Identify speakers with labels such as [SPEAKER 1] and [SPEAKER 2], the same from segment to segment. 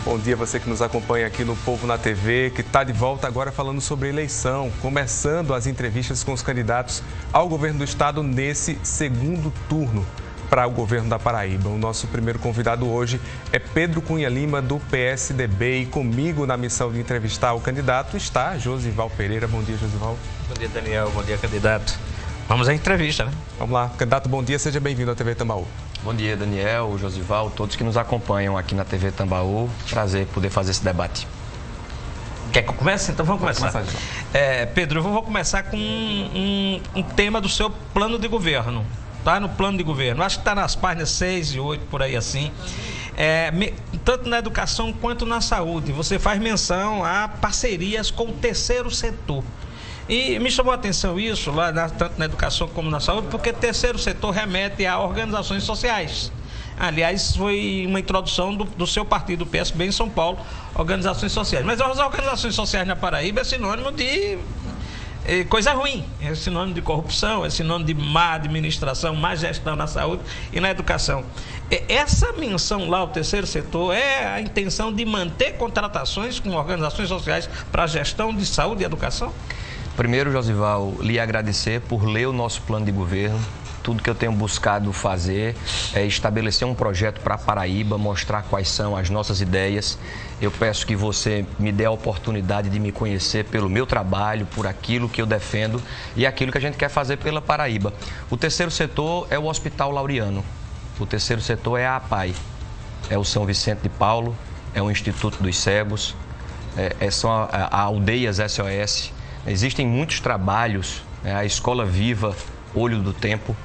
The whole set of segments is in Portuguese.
[SPEAKER 1] Bom dia você que nos acompanha aqui no Povo na TV, que está de volta agora falando sobre eleição, começando as entrevistas com os candidatos ao governo do estado nesse segundo turno para o governo da Paraíba. O nosso primeiro convidado hoje é Pedro Cunha Lima, do PSDB, e comigo na missão de entrevistar o candidato está Josival Pereira. Bom dia, Josival.
[SPEAKER 2] Bom dia, Daniel. Bom dia, candidato. Vamos à entrevista, né?
[SPEAKER 1] Vamos lá. Candidato, bom dia. Seja bem-vindo à TV Tambaú.
[SPEAKER 3] Bom dia, Daniel, Josival, todos que nos acompanham aqui na TV Tambaú. Prazer poder fazer esse debate.
[SPEAKER 2] Quer que eu comece? Então vamos começar. Pedro, eu vou começar com um tema do seu plano de governo. Tá no plano de governo. Acho que está nas páginas 6 e 8, por aí assim. Tanto na educação quanto na saúde. Você faz menção a parcerias com o terceiro setor. E me chamou a atenção isso, tanto na educação como na saúde, porque terceiro setor remete a organizações sociais. Aliás, foi uma introdução do seu partido, do PSB, em São Paulo, organizações sociais. Mas as organizações sociais na Paraíba é sinônimo de coisa ruim, é sinônimo de corrupção, é sinônimo de má administração, má gestão na saúde e na educação. Essa menção lá ao terceiro setor é a intenção de manter contratações com organizações sociais para a gestão de saúde e educação?
[SPEAKER 3] Primeiro, Josival, lhe agradecer por ler o nosso plano de governo. Tudo que eu tenho buscado fazer é estabelecer um projeto para a Paraíba, mostrar quais são as nossas ideias. Eu peço que você me dê a oportunidade de me conhecer pelo meu trabalho, por aquilo que eu defendo e aquilo que a gente quer fazer pela Paraíba. O terceiro setor é o Hospital Laureano. O terceiro setor é a APAI, é o São Vicente de Paulo, é o Instituto dos Cegos, são a Aldeias SOS. Existem muitos trabalhos, a Escola Viva, Olho do Tempo.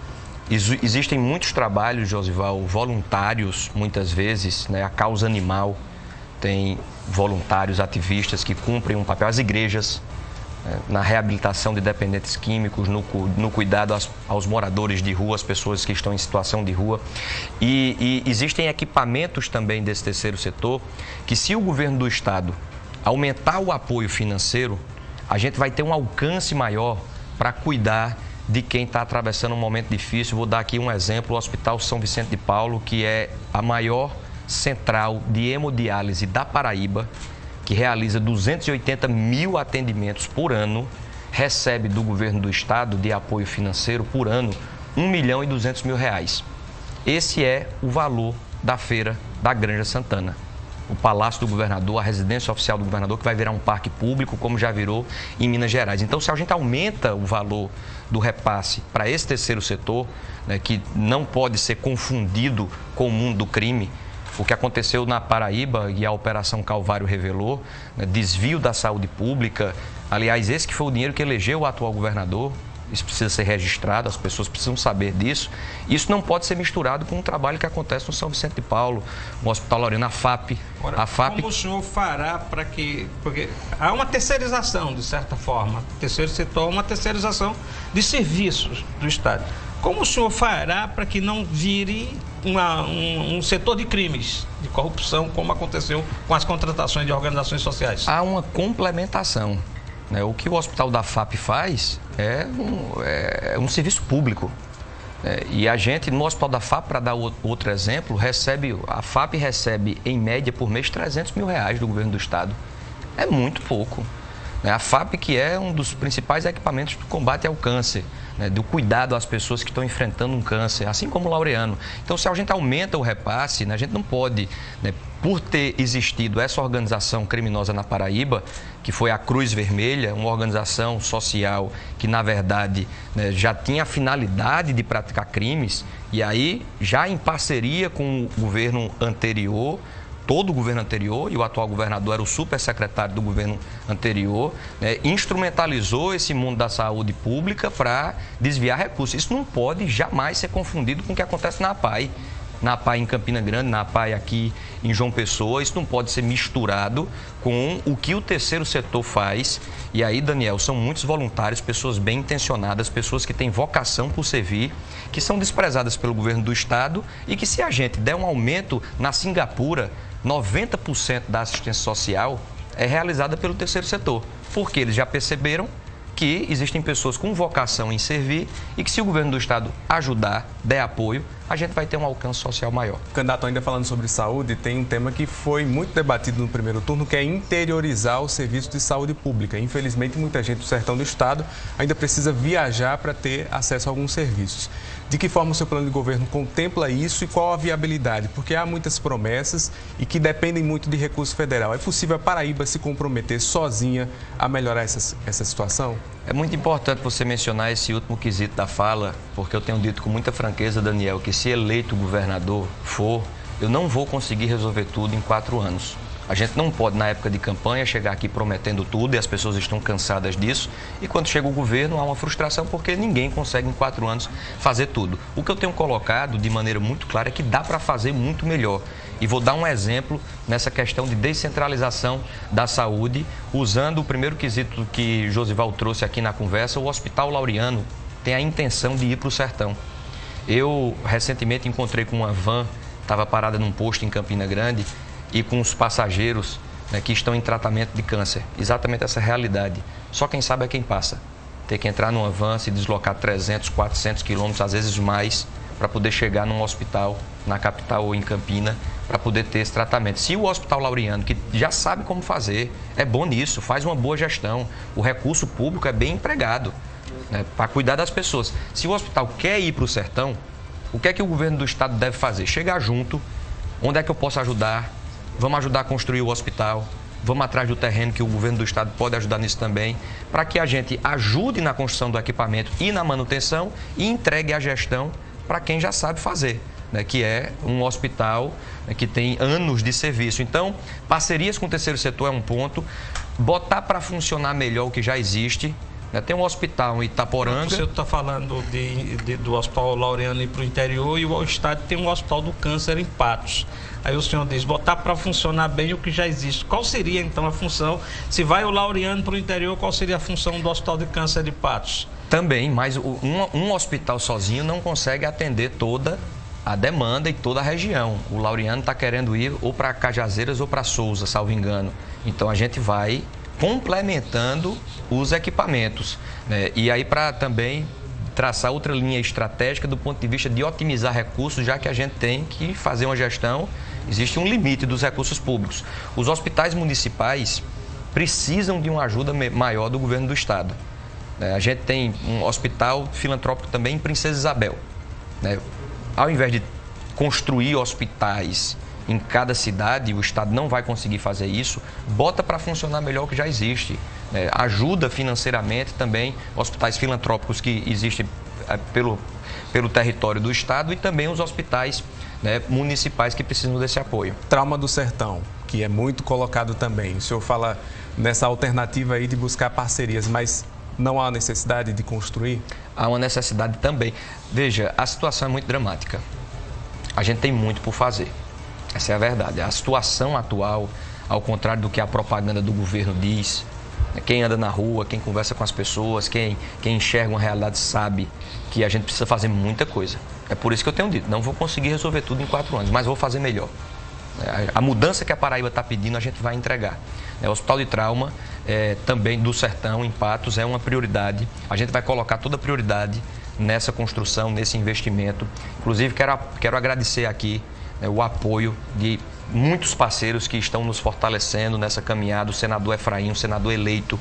[SPEAKER 3] Existem muitos trabalhos, Josival, voluntários, muitas vezes, a causa animal. Tem voluntários, ativistas que cumprem um papel. As igrejas, na reabilitação de dependentes químicos, no cuidado aos moradores de rua, as pessoas que estão em situação de rua. E existem equipamentos também desse terceiro setor que, se o governo do estado aumentar o apoio financeiro, a gente vai ter um alcance maior para cuidar de quem está atravessando um momento difícil. Vou dar aqui um exemplo, o Hospital São Vicente de Paulo, que é a maior central de hemodiálise da Paraíba, que realiza 280 mil atendimentos por ano, recebe do governo do estado de apoio financeiro por ano R$ 1.200.000. Esse é o valor da feira da Granja Santana. O Palácio do Governador, a residência oficial do governador, que vai virar um parque público, como já virou em Minas Gerais. Então, se a gente aumenta o valor do repasse para esse terceiro setor, que não pode ser confundido com o mundo do crime, o que aconteceu na Paraíba e a Operação Calvário revelou, desvio da saúde pública. Aliás, esse que foi o dinheiro que elegeu o atual governador. Isso precisa ser registrado, as pessoas precisam saber disso. Isso não pode ser misturado com o trabalho que acontece no São Vicente de Paulo, no Hospital Laureano, a FAP.
[SPEAKER 2] Ora, como o senhor fará para que... Porque há uma terceirização, de certa forma. O terceiro setor é uma terceirização de serviços do Estado. Como o senhor fará para que não vire um setor de crimes, de corrupção, como aconteceu com as contratações de organizações sociais?
[SPEAKER 3] Há uma complementação. O que o Hospital da FAP faz é um serviço público. E a gente, no Hospital da FAP, para dar outro exemplo, a FAP recebe, em média, por mês, R$300 mil do governo do estado. É muito pouco. A FAP, que é um dos principais equipamentos do combate ao câncer, do cuidado às pessoas que estão enfrentando um câncer, assim como o Laureano. Então, se a gente aumenta o repasse, a gente não pode, por ter existido essa organização criminosa na Paraíba, que foi a Cruz Vermelha, uma organização social que, na verdade, já tinha a finalidade de praticar crimes, e aí, já em parceria com o governo anterior, todo o governo anterior, e o atual governador era o supersecretário do governo anterior, instrumentalizou esse mundo da saúde pública para desviar recursos. Isso não pode jamais ser confundido com o que acontece na APAI. Na APAI em Campina Grande, na APAI aqui em João Pessoa. Isso não pode ser misturado com o que o terceiro setor faz. E aí, Daniel, são muitos voluntários, pessoas bem intencionadas, pessoas que têm vocação por servir, que são desprezadas pelo governo do estado e que, se a gente der um aumento na Singapura, 90% da assistência social é realizada pelo terceiro setor, porque eles já perceberam que existem pessoas com vocação em servir e que, se o governo do estado ajudar, der apoio, a gente vai ter um alcance social maior.
[SPEAKER 1] Candidato, ainda falando sobre saúde, tem um tema que foi muito debatido no primeiro turno, que é interiorizar o serviço de saúde pública. Infelizmente, muita gente do sertão do estado ainda precisa viajar para ter acesso a alguns serviços. De que forma o seu plano de governo contempla isso e qual a viabilidade? Porque há muitas promessas e que dependem muito de recurso federal. É possível a Paraíba se comprometer sozinha a melhorar essa situação?
[SPEAKER 3] É muito importante você mencionar esse último quesito da fala, porque eu tenho dito com muita franqueza, Daniel, que se eleito governador eu não vou conseguir resolver tudo em 4 anos. A gente não pode, na época de campanha, chegar aqui prometendo tudo e as pessoas estão cansadas disso. E quando chega o governo, há uma frustração porque ninguém consegue em 4 anos fazer tudo. O que eu tenho colocado de maneira muito clara é que dá para fazer muito melhor. E vou dar um exemplo nessa questão de descentralização da saúde, usando o primeiro quesito que Josival trouxe aqui na conversa. O Hospital Laureano tem a intenção de ir para o sertão. Eu recentemente encontrei com uma van, estava parada num posto em Campina Grande, e com os passageiros, né, que estão em tratamento de câncer. Exatamente essa realidade. Só quem sabe é quem passa. Ter que entrar numa van, se deslocar 300, 400 quilômetros, às vezes mais, para poder chegar num hospital, na capital ou em Campina, para poder ter esse tratamento. Se o Hospital Laureano, que já sabe como fazer, é bom nisso, faz uma boa gestão, o recurso público é bem empregado, né, para cuidar das pessoas. Se o hospital quer ir para o sertão, o que é que o governo do estado deve fazer? Chegar junto, onde é que eu posso ajudar? Vamos ajudar a construir o hospital, vamos atrás do terreno, que o governo do estado pode ajudar nisso também, para que a gente ajude na construção do equipamento e na manutenção e entregue a gestão para quem já sabe fazer, né, que é um hospital, né, que tem anos de serviço. Então, parcerias com o terceiro setor é um ponto, botar para funcionar melhor o que já existe. Tem um hospital em Itaporanga.
[SPEAKER 2] O senhor está falando do Hospital Laureano ir para o interior e o estado tem um Hospital do Câncer em Patos. Aí o senhor diz, botar para funcionar bem o que já existe. Qual seria então a função? Se vai o Laureano para o interior, qual seria a função do Hospital de Câncer de Patos?
[SPEAKER 3] Também, mas um hospital sozinho não consegue atender toda a demanda e toda a região. O Laureano está querendo ir ou para Cajazeiras ou para Souza, salvo engano. Então a gente vai complementando os equipamentos, né? E aí para também traçar outra linha estratégica do ponto de vista de otimizar recursos, já que a gente tem que fazer uma gestão, existe um limite dos recursos públicos. Os hospitais municipais precisam de uma ajuda maior do governo do estado. A gente tem um hospital filantrópico também em Princesa Isabel, né? Ao invés de construir hospitais em cada cidade, o estado não vai conseguir fazer isso, bota para funcionar melhor o que já existe, né? Ajuda financeiramente também hospitais filantrópicos que existem pelo território do estado e também os hospitais, né, municipais que precisam desse apoio.
[SPEAKER 1] Trauma do Sertão, que é muito colocado também. O senhor fala nessa alternativa aí de buscar parcerias, mas não há necessidade de construir?
[SPEAKER 3] Há uma necessidade também. Veja, a situação é muito dramática. A gente tem muito por fazer. Essa é a verdade. A situação atual, ao contrário do que a propaganda do governo diz, quem anda na rua, quem conversa com as pessoas, quem enxerga uma realidade sabe que a gente precisa fazer muita coisa. É por isso que eu tenho dito, não vou conseguir resolver tudo em 4 anos, mas vou fazer melhor. A mudança que a Paraíba está pedindo, a gente vai entregar. O Hospital de Trauma, também do Sertão, em Patos, é uma prioridade. A gente vai colocar toda a prioridade nessa construção, nesse investimento. Inclusive, quero agradecer aqui o apoio de muitos parceiros que estão nos fortalecendo nessa caminhada. O senador Efraim, o senador eleito,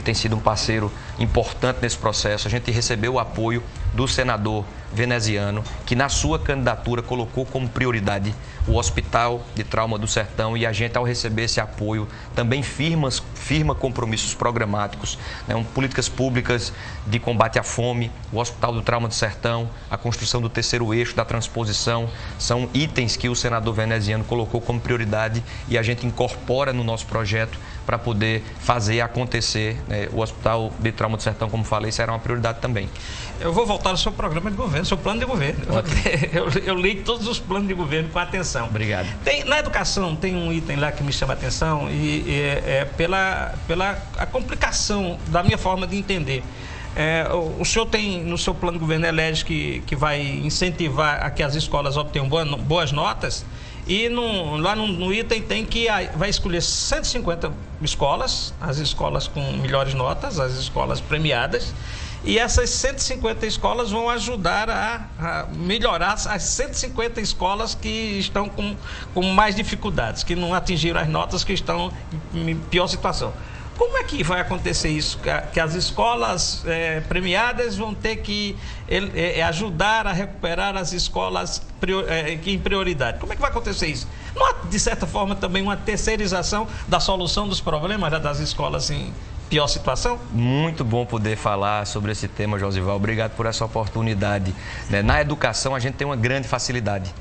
[SPEAKER 3] tem sido um parceiro importante nesse processo. A gente recebeu o apoio do senador veneziano, que na sua candidatura colocou como prioridade o Hospital de Trauma do Sertão, e a gente, ao receber esse apoio, também firma compromissos programáticos, né, políticas públicas de combate à fome, o Hospital do Trauma do Sertão, a construção do terceiro eixo da transposição, são itens que o senador veneziano colocou como prioridade e a gente incorpora no nosso projeto para poder fazer acontecer, né? O Hospital de Trauma do Sertão, como falei, será uma prioridade também.
[SPEAKER 2] Eu vou voltar ao seu programa de governo, seu plano de governo. Eu li todos os planos de governo com atenção.
[SPEAKER 3] Obrigado.
[SPEAKER 2] Na educação tem um item lá que me chama a atenção e é pela a complicação da minha forma de entender. O senhor tem no seu plano de governo elege que vai incentivar a que as escolas obtenham boas notas. E lá no item tem que vai escolher 150 escolas, as escolas com melhores notas, as escolas premiadas. E essas 150 escolas vão ajudar a melhorar as 150 escolas que estão com mais dificuldades, que não atingiram as notas, que estão em pior situação. Como é que vai acontecer isso? Que as escolas premiadas vão ter que ajudar a recuperar as escolas em prioridade. Como é que vai acontecer isso? Não há, de certa forma, também uma terceirização da solução dos problemas das escolas em pior situação?
[SPEAKER 3] Muito bom poder falar sobre esse tema, Josival. Obrigado por essa oportunidade. Na educação, a gente tem uma grande facilidade,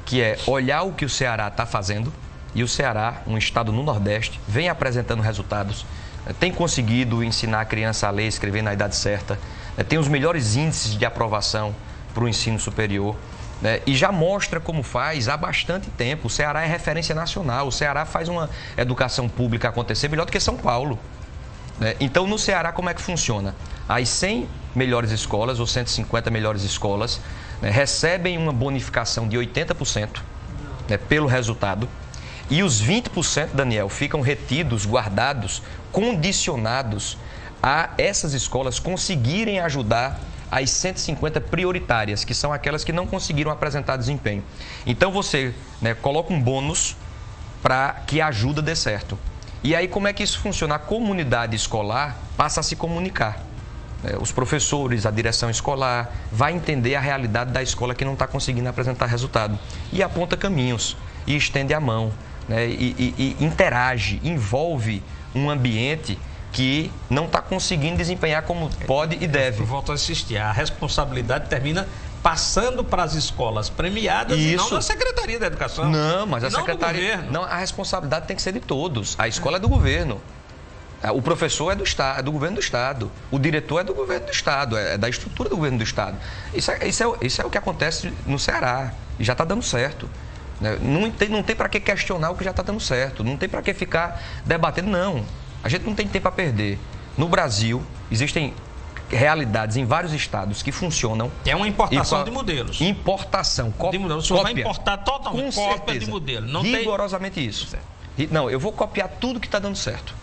[SPEAKER 3] que é olhar o que o Ceará está fazendo, e o Ceará, um estado no Nordeste, vem apresentando resultados, tem conseguido ensinar a criança a ler e escrever na idade certa, tem os melhores índices de aprovação para o ensino superior, e já mostra como faz há bastante tempo. O Ceará é referência nacional, o Ceará faz uma educação pública acontecer melhor do que São Paulo. Então, no Ceará, como é que funciona? As 100 melhores escolas, ou 150 melhores escolas, recebem uma bonificação de 80% pelo resultado. E os 20%, Daniel, ficam retidos, guardados, condicionados a essas escolas conseguirem ajudar as 150 prioritárias, que são aquelas que não conseguiram apresentar desempenho. Então, você coloca um bônus para que a ajuda dê certo. E aí, como é que isso funciona? A comunidade escolar passa a se comunicar. Os professores, a direção escolar, vai entender a realidade da escola que não está conseguindo apresentar resultado. E aponta caminhos, e estende a mão, e interage, envolve um ambiente que não está conseguindo desempenhar como pode e deve.
[SPEAKER 2] Eu volto a insistir, a responsabilidade termina passando para as escolas premiadas e não da Secretaria da Educação.
[SPEAKER 3] Não, mas a Secretaria... Não, a responsabilidade tem que ser de todos. A escola é do governo. O professor é do Estado, é do governo do Estado. O diretor é do governo do Estado, é da estrutura do governo do Estado. Isso é o que acontece no Ceará. E já está dando certo. Não tem para que questionar o que já está dando certo. Não tem para que ficar debatendo, não. A gente não tem tempo a perder. No Brasil, existem realidades em vários estados que funcionam.
[SPEAKER 2] É uma importação de modelos.
[SPEAKER 3] Importação.
[SPEAKER 2] De modelos. O senhor vai importar totalmente cópia de modelo.
[SPEAKER 3] Não rigorosamente tem... isso. Não, eu vou copiar tudo que está dando certo.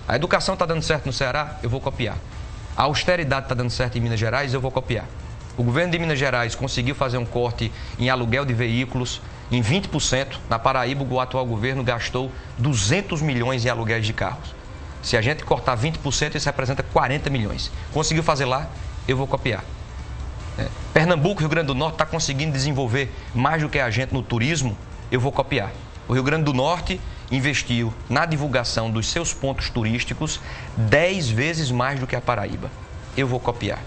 [SPEAKER 3] A educação está dando certo no Ceará, eu vou copiar. A austeridade está dando certo em Minas Gerais, eu vou copiar. O governo de Minas Gerais conseguiu fazer um corte em aluguel de veículos em 20%. Na Paraíba, o atual governo gastou 200 milhões em aluguéis de carros. Se a gente cortar 20%, isso representa 40 milhões. Conseguiu fazer lá, eu vou copiar. Pernambuco, Rio Grande do Norte está conseguindo desenvolver mais do que a gente no turismo, eu vou copiar. O Rio Grande do Norte investiu na divulgação dos seus pontos turísticos 10 vezes mais do que a Paraíba. Eu vou copiar.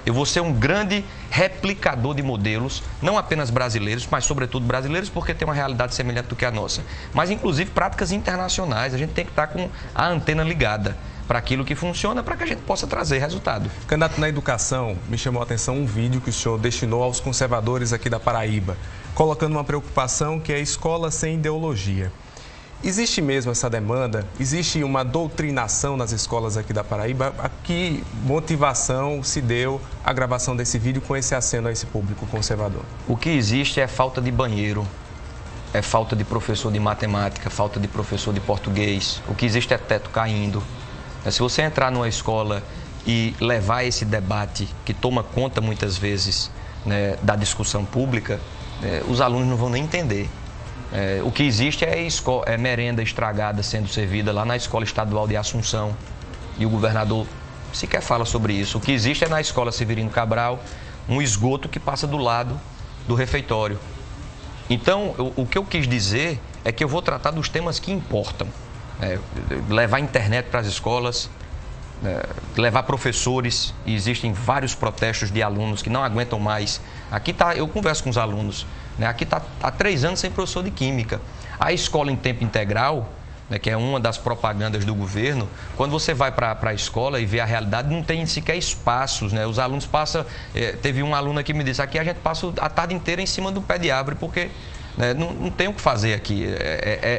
[SPEAKER 3] Eu vou ser um grande replicador de modelos, não apenas brasileiros, mas sobretudo brasileiros, porque tem uma realidade semelhante do que a nossa. Mas, inclusive, práticas internacionais. A gente tem que estar com a antena ligada para aquilo que funciona, para que a gente possa trazer resultado.
[SPEAKER 1] Candidato, na educação, me chamou a atenção um vídeo que o senhor destinou aos conservadores aqui da Paraíba, colocando uma preocupação que é a escola sem ideologia. Existe mesmo essa demanda? Existe uma doutrinação nas escolas aqui da Paraíba? A que motivação se deu a gravação desse vídeo com esse aceno a esse público conservador?
[SPEAKER 3] O que existe é falta de banheiro, é falta de professor de matemática, falta de professor de português. O que existe é teto caindo. Se você entrar numa escola e levar esse debate que toma conta muitas vezes da discussão pública, os alunos não vão nem entender. O que existe é merenda estragada sendo servida lá na Escola Estadual de Assunção, e o governador sequer fala sobre isso. O que existe é na Escola Severino Cabral um esgoto que passa do lado do refeitório. Então, o que eu quis dizer é que eu vou tratar dos temas que importam. Levar internet para as escolas, levar professores, e existem vários protestos de alunos que não aguentam mais. Aqui eu converso com os alunos. Aqui está há 3 anos sem professor de química. A escola em tempo integral, que é uma das propagandas do governo, quando você vai para a escola e vê a realidade, não tem sequer espaços. Os alunos passam... Teve um aluno que me disse, aqui a gente passa a tarde inteira em cima do pé de árvore, porque não tem o que fazer aqui.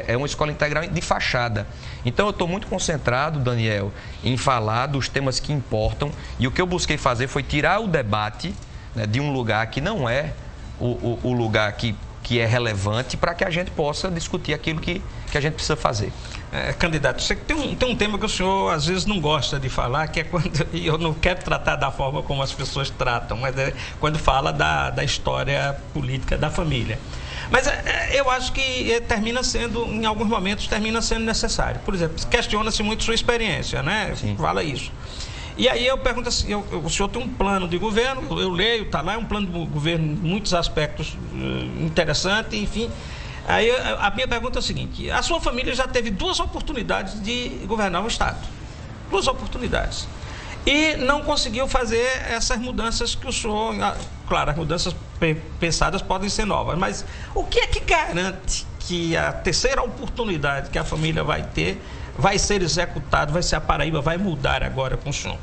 [SPEAKER 3] É uma escola integral de fachada. Então, eu estou muito concentrado, Daniel, em falar dos temas que importam. E o que eu busquei fazer foi tirar o debate de um lugar que não é o lugar que que é relevante para que a gente possa discutir aquilo que a gente precisa fazer.
[SPEAKER 2] Candidato, você tem um tema que o senhor às vezes não gosta de falar, que é quando, e eu não quero tratar da forma como as pessoas tratam, mas é quando fala da história política da família. Mas eu acho que termina sendo, em alguns momentos, termina sendo necessário. Por exemplo, questiona-se muito sua experiência, né?
[SPEAKER 3] Sim.
[SPEAKER 2] Fala isso. E aí eu pergunto assim, o senhor tem um plano de governo, eu leio, está lá, é um plano de governo em muitos aspectos interessante, enfim. Aí a minha pergunta é o seguinte: a sua família já teve 2 oportunidades de governar o Estado. 2 oportunidades. E não conseguiu fazer essas mudanças que o senhor... Claro, as mudanças pensadas podem ser novas, mas o que é que garante que a terceira oportunidade que a família vai ter vai ser executado, vai ser a Paraíba, vai mudar agora com o senhor?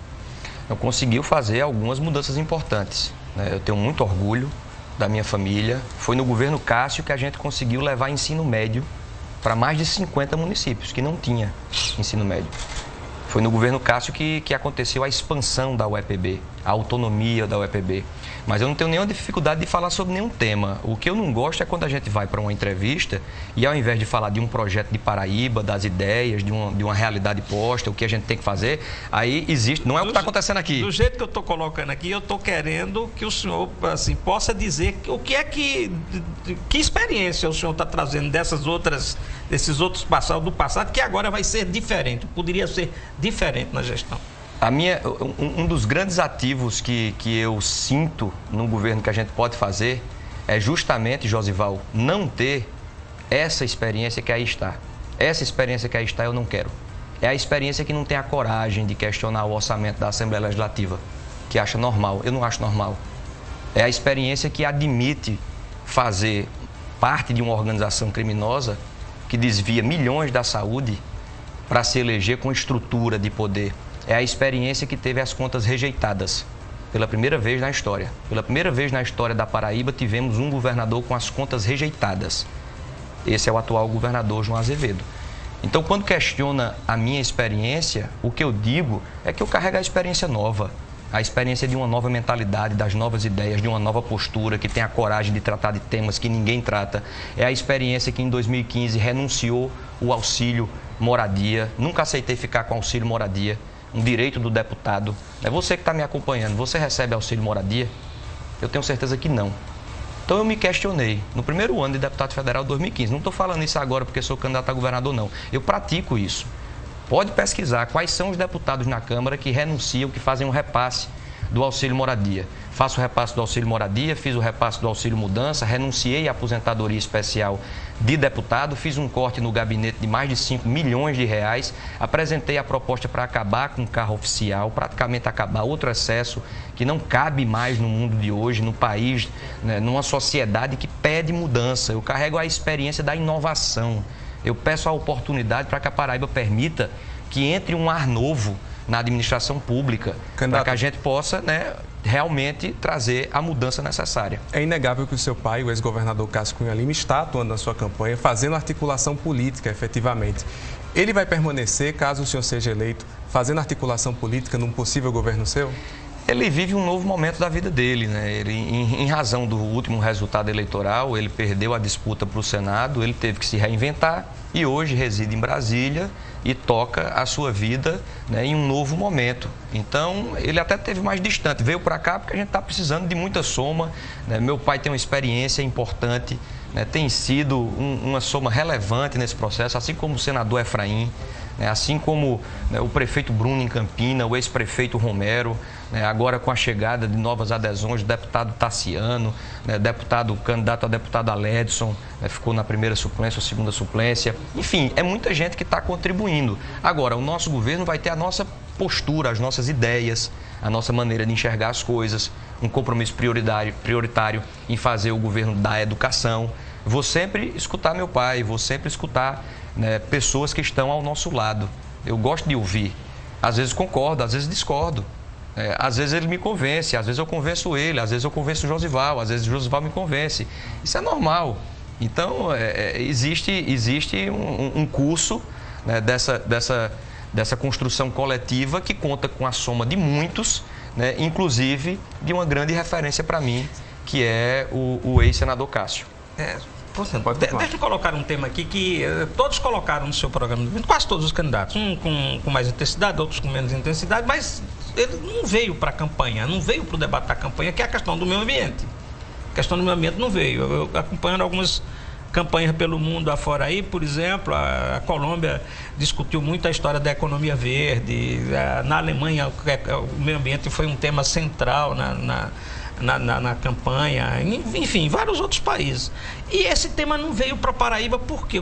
[SPEAKER 3] Eu consegui fazer algumas mudanças importantes, né? Eu tenho muito orgulho da minha família. Foi no governo Cássio que a gente conseguiu levar ensino médio para mais de 50 municípios que não tinha ensino médio. Foi no governo Cássio que aconteceu a expansão da UEPB, a autonomia da UEPB. Mas eu não tenho nenhuma dificuldade de falar sobre nenhum tema. O que eu não gosto é quando a gente vai para uma entrevista e, ao invés de falar de um projeto de Paraíba, das ideias, de uma realidade posta, o que a gente tem que fazer, aí existe... Não é o que está acontecendo aqui.
[SPEAKER 2] Do jeito que eu estou colocando aqui, eu estou querendo que o senhor assim, possa dizer o que é que experiência o senhor está trazendo desses outros passados do passado, que agora vai ser diferente, poderia ser diferente na gestão.
[SPEAKER 3] Um dos grandes ativos que eu sinto no governo que a gente pode fazer é justamente, Josival, não ter essa experiência que aí está. Essa experiência que aí está eu não quero. É a experiência que não tem a coragem de questionar o orçamento da Assembleia Legislativa, que acha normal. Eu não acho normal. É a experiência que admite fazer parte de uma organização criminosa que desvia milhões da saúde para se eleger com estrutura de poder. É a experiência que teve as contas rejeitadas pela primeira vez na história. Pela primeira vez na história da Paraíba, tivemos um governador com as contas rejeitadas. Esse é o atual governador João Azevedo. Então, quando questiona a minha experiência, o que eu digo é que eu carrego a experiência nova. A experiência de uma nova mentalidade, das novas ideias, de uma nova postura, que tem a coragem de tratar de temas que ninguém trata. É a experiência que em 2015 renunciou o auxílio moradia. Nunca aceitei ficar com auxílio moradia. Um direito do deputado. É você que está me acompanhando. Você recebe auxílio moradia? Eu tenho certeza que não. Então eu me questionei no primeiro ano de deputado federal de 2015. Não estou falando isso agora porque sou candidato a governador, não. Eu pratico isso. Pode pesquisar quais são os deputados na Câmara que renunciam, que fazem um repasse do auxílio moradia. Faço o repasse do auxílio moradia, fiz o repasse do auxílio mudança, renunciei à aposentadoria especial de deputado, fiz um corte no gabinete de mais de 5 milhões de reais, apresentei a proposta para acabar com o carro oficial, praticamente acabar outro excesso que não cabe mais no mundo de hoje, no país, né, numa sociedade que pede mudança. Eu carrego a experiência da inovação. Eu peço a oportunidade para que a Paraíba permita que entre um ar novo na administração pública, para que a gente possa, né, realmente trazer a mudança necessária.
[SPEAKER 1] É inegável que o seu pai, o ex-governador Cássio Cunha Lima, está atuando na sua campanha, fazendo articulação política, efetivamente. Ele vai permanecer, caso o senhor seja eleito, fazendo articulação política num possível governo seu?
[SPEAKER 3] Ele vive um novo momento da vida dele, né? Ele, em razão do último resultado eleitoral, ele perdeu a disputa para o Senado, ele teve que se reinventar e hoje reside em Brasília e toca a sua vida, né, em um novo momento. Então, ele até esteve mais distante, veio para cá porque a gente está precisando de muita soma, né? Meu pai tem uma experiência importante, né? Tem sido uma soma relevante nesse processo, assim como o senador Efraim, né? Assim como, né, o prefeito Bruno em Campina, o ex-prefeito Romero, né? Agora com a chegada de novas adesões, o deputado Tassiano, né? Candidato a deputado Aledson, né? Ficou na primeira suplência ou segunda suplência. Enfim, é muita gente que está contribuindo. Agora, o nosso governo vai ter a nossa postura, as nossas ideias, a nossa maneira de enxergar as coisas, um compromisso prioritário em fazer o governo da educação. Vou sempre escutar meu pai, vou sempre escutar, né, pessoas que estão ao nosso lado. Eu gosto de ouvir. Às vezes concordo, às vezes discordo. Às vezes ele me convence, às vezes eu convenço ele, às vezes eu convenço o Josival, às vezes o Josival me convence. Isso é normal. Então, existe um curso, né, dessa construção coletiva que conta com a soma de muitos, né, inclusive de uma grande referência para mim, que é o ex-senador Cássio.
[SPEAKER 2] Deixa eu colocar um tema aqui que todos colocaram no seu programa, quase todos os candidatos, com mais intensidade, outros com menos intensidade, mas ele não veio para a campanha, não veio para o debate da campanha, que é a questão do meio ambiente. A questão do meio ambiente não veio. Eu acompanhando algumas campanhas pelo mundo afora aí, por exemplo, a Colômbia discutiu muito a história da economia verde, na Alemanha o meio ambiente foi um tema central na campanha, enfim, vários outros países. E esse tema não veio para Paraíba por quê?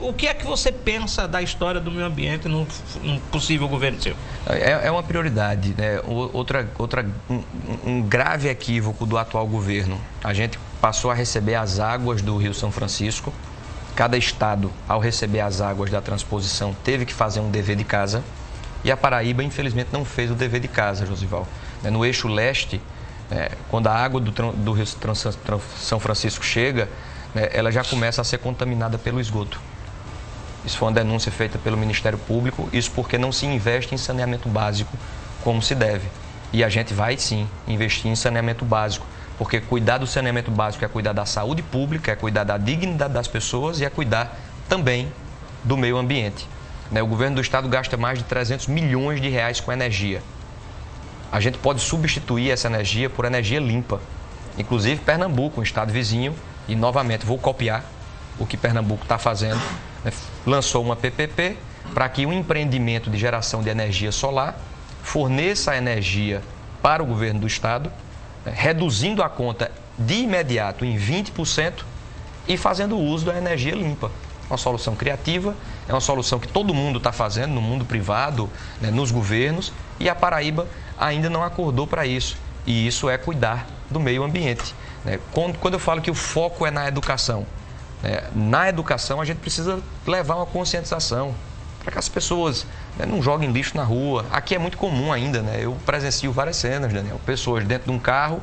[SPEAKER 2] O que é que você pensa da história do meio ambiente num possível governo seu?
[SPEAKER 3] É uma prioridade, né? Um grave equívoco do atual governo. A gente passou a receber as águas do Rio São Francisco. Cada estado, ao receber as águas da transposição, teve que fazer um dever de casa. E a Paraíba, infelizmente, não fez o dever de casa, Josival. No eixo leste, quando a água do Rio São Francisco chega, ela já começa a ser contaminada pelo esgoto. Isso foi uma denúncia feita pelo Ministério Público, isso porque não se investe em saneamento básico como se deve. E a gente vai, sim, investir em saneamento básico, porque cuidar do saneamento básico é cuidar da saúde pública, é cuidar da dignidade das pessoas e é cuidar também do meio ambiente. O governo do estado gasta mais de 300 milhões de reais com energia. A gente pode substituir essa energia por energia limpa. Inclusive, Pernambuco, um estado vizinho, e novamente vou copiar o que Pernambuco está fazendo, lançou uma PPP para que um empreendimento de geração de energia solar forneça a energia para o governo do estado, reduzindo a conta de imediato em 20% e fazendo uso da energia limpa. Uma solução criativa, é uma solução que todo mundo está fazendo no mundo privado, nos governos, e a Paraíba ainda não acordou para isso. E isso é cuidar do meio ambiente. Quando eu falo que o foco é na educação, na educação a gente precisa levar uma conscientização para que as pessoas não joguem lixo na rua. Aqui é muito comum ainda, eu presencio várias cenas, Daniel. Pessoas dentro de um carro,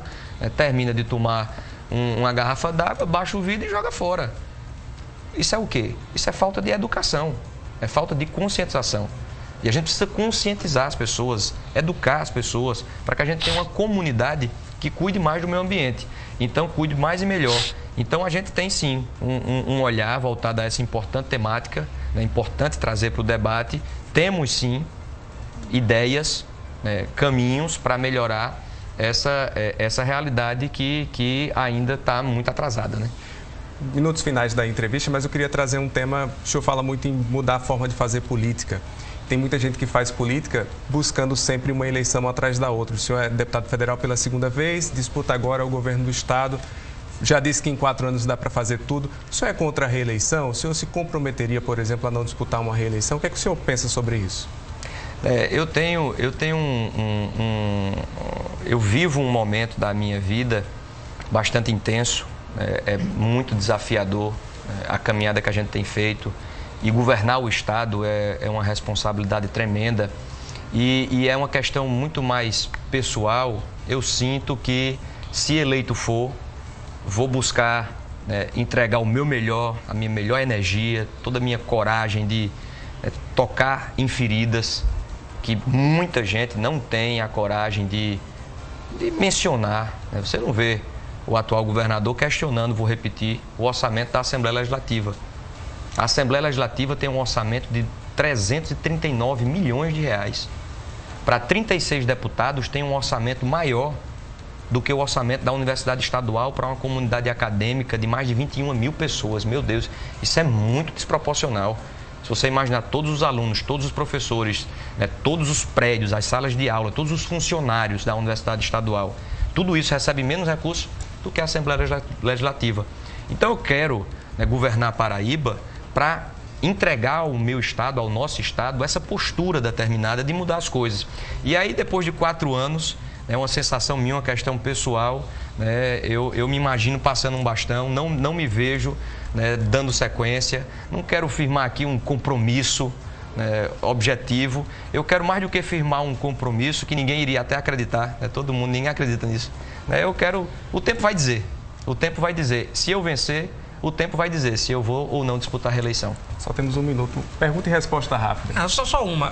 [SPEAKER 3] termina de tomar uma garrafa d'água, baixa o vidro e joga fora. Isso é o quê? Isso é falta de educação, é falta de conscientização. E a gente precisa conscientizar as pessoas, educar as pessoas, para que a gente tenha uma comunidade que cuide mais do meio ambiente. Então, cuide mais e melhor. Então, a gente tem, sim, um olhar voltado a essa importante temática, é importante trazer para o debate. Temos, sim, ideias, caminhos para melhorar essa realidade que ainda está muito atrasada,
[SPEAKER 1] Minutos finais da entrevista, mas eu queria trazer um tema. O senhor fala muito em mudar a forma de fazer política. Tem muita gente que faz política buscando sempre uma eleição atrás da outra. O senhor é deputado federal pela segunda vez, disputa agora o governo do estado. Já disse que em 4 anos dá para fazer tudo. O senhor é contra a reeleição? O senhor se comprometeria, por exemplo, a não disputar uma reeleição? O que é que o senhor pensa sobre isso?
[SPEAKER 3] Eu vivo um momento da minha vida bastante intenso. É muito desafiador a caminhada que a gente tem feito, e governar o estado é uma responsabilidade tremenda e é uma questão muito mais pessoal. Eu sinto que, se eleito for, vou buscar entregar o meu melhor, a minha melhor energia, toda a minha coragem de tocar em feridas que muita gente não tem a coragem de mencionar. Você não vê o atual governador questionando, vou repetir, o orçamento da Assembleia Legislativa. A Assembleia Legislativa tem um orçamento de 339 milhões de reais. Para 36 deputados, tem um orçamento maior do que o orçamento da Universidade Estadual para uma comunidade acadêmica de mais de 21 mil pessoas. Meu Deus, isso é muito desproporcional. Se você imaginar todos os alunos, todos os professores, todos os prédios, as salas de aula, todos os funcionários da Universidade Estadual, tudo isso recebe menos recursos do que a Assembleia Legislativa. Então eu quero governar a Paraíba para entregar ao meu estado, ao nosso estado, essa postura determinada de mudar as coisas. E aí, depois de 4 anos, é uma sensação minha, uma questão pessoal, eu me imagino passando um bastão, não me vejo dando sequência, não quero firmar aqui um compromisso objetivo. Eu quero, mais do que firmar um compromisso que ninguém iria até acreditar, todo mundo, ninguém acredita nisso. O tempo vai dizer, se eu vencer, o tempo vai dizer se eu vou ou não disputar a reeleição.
[SPEAKER 1] Só temos um minuto. Pergunta e resposta rápida.
[SPEAKER 2] Só uma.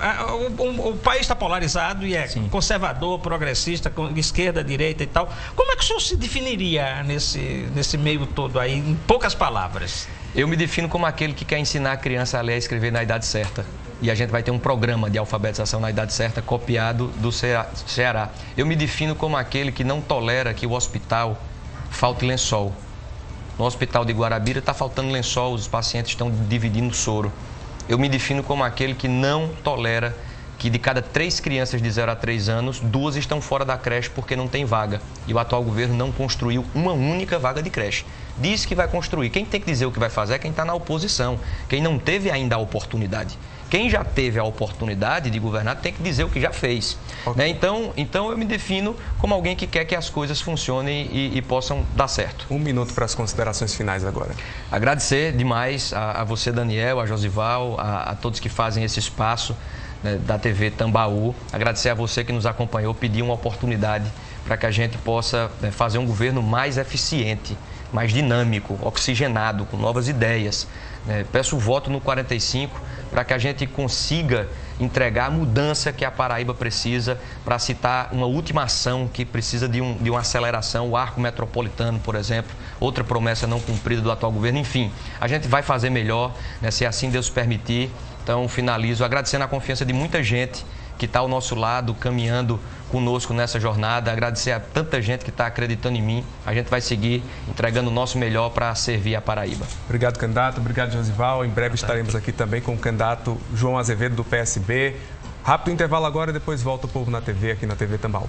[SPEAKER 2] O país está polarizado e é conservador, progressista, esquerda, direita e tal. Como é que o senhor se definiria nesse meio todo aí, em poucas palavras?
[SPEAKER 3] Eu me defino como aquele que quer ensinar a criança a ler e escrever na idade certa. E a gente vai ter um programa de alfabetização na idade certa copiado do Ceará. Eu me defino como aquele que não tolera que o hospital falte lençol. No hospital de Guarabira está faltando lençol, os pacientes estão dividindo soro. Eu me defino como aquele que não tolera que de cada 3 crianças de 0 a 3 anos, 2 estão fora da creche porque não tem vaga. E o atual governo não construiu uma única vaga de creche. Diz que vai construir. Quem tem que dizer o que vai fazer é quem está na oposição, quem não teve ainda a oportunidade. Quem já teve a oportunidade de governar tem que dizer o que já fez. Okay. Né? Então eu me defino como alguém que quer que as coisas funcionem e possam dar certo.
[SPEAKER 1] Um minuto para as considerações finais agora.
[SPEAKER 3] Agradecer demais a você, Daniel, a Josival, a todos que fazem esse espaço, né, da TV Tambaú. Agradecer a você que nos acompanhou, pedir uma oportunidade para que a gente possa, né, fazer um governo mais eficiente, mais dinâmico, oxigenado, com novas ideias. Peço o voto no 45 para que a gente consiga entregar a mudança que a Paraíba precisa, para citar uma última ação que precisa de uma aceleração, o arco metropolitano, por exemplo, outra promessa não cumprida do atual governo. Enfim, a gente vai fazer melhor, né, se assim Deus permitir. Então, finalizo agradecendo a confiança de muita gente que está ao nosso lado, caminhando conosco nessa jornada. Agradecer a tanta gente que está acreditando em mim. A gente vai seguir entregando o nosso melhor para servir a Paraíba.
[SPEAKER 1] Obrigado, candidato. Obrigado, Josival. Em breve estaremos aqui também com o candidato João Azevedo, do PSB. Rápido intervalo agora e depois volta o Povo na TV, aqui na TV Tambaú.